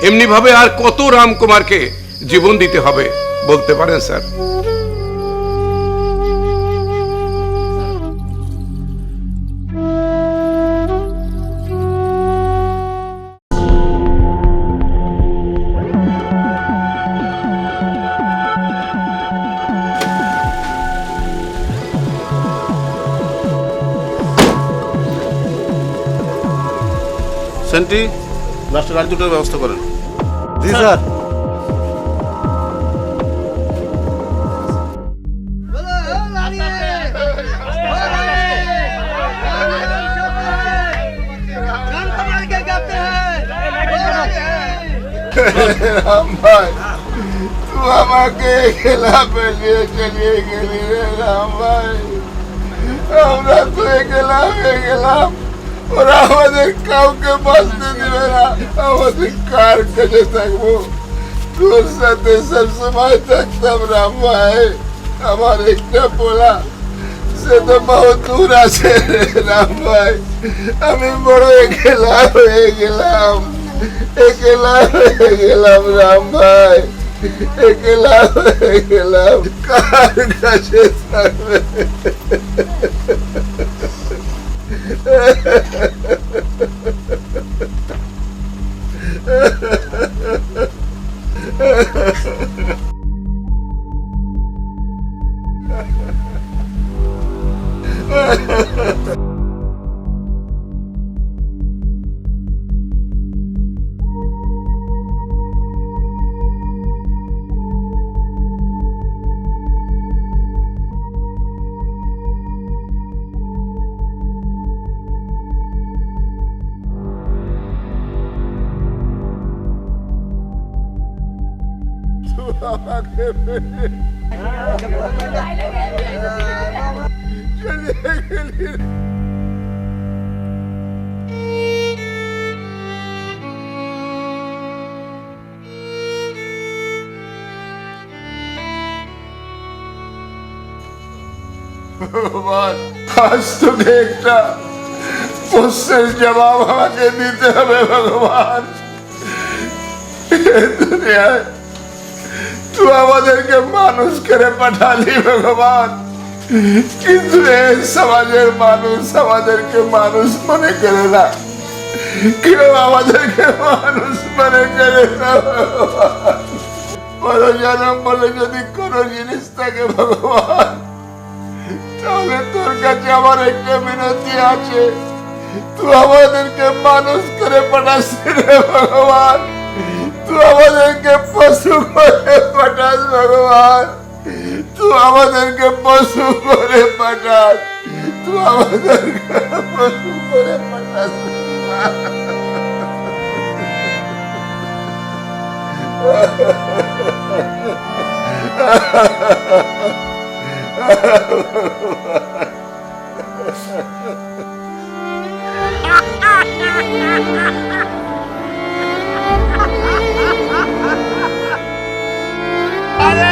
এমনি ভাবে আর কত রামকুমারকে জীবন দিতে হবে বলতে পারেন স্যার? সেন্টি, লাস্টের গাড়ি দুটোর ব্যবস্থা করেন। জি স্যার। রাম ভাই, তুই আমাকে একলা পেলিয়ে চলিয়ে গেলি রে রাম ভাই। আমরা তো একলা হয়ে গেলাম, ওরা আমাদের কাউকে বাঁচতে দিবে না। আমাদের কার কাছে থাকবো? তোর সাথে সবসময় থাকতাম রাম ভাই। আমার একটা পোলা, সে তো বহুত দূর আছে রাম ভাই। আমি বড় একলা হয়ে গেলাম, একলা হয়ে গেলাম রাম ভাই, একলা হয়ে গেলাম। কার কাছে থাকবে? আমাকে চলে গেলি। ভগবান, আজ তোকে একটা প্রশ্নের জবাব আমাকে দিতে হবে ভগবান। এই দুনিয়ায় তুই আমাদেরকে মানুষ করে পাঠালি ভগবান, কিন্তু এই সমাজের মানুষ আমাদেরকে মানুষ মনে করে না, কেউ আমাদেরকে মানুষ মনে করে না ভগবান। পরজনম বলে যদি কোনো জিনিস থাকে ভগবান, তাহলে তোর কাছে আমার একটা মিনতি আছে, তুই আমাদেরকে মানুষ করে পাঠাসি রে ভগবান, তুই আমাদেরকে পশু করে পাঠাস ভগবান, তুই আমাদেরকে পশু করে পাঠাস, তুই আমাদেরকে পশু করে পাঠাস। अरे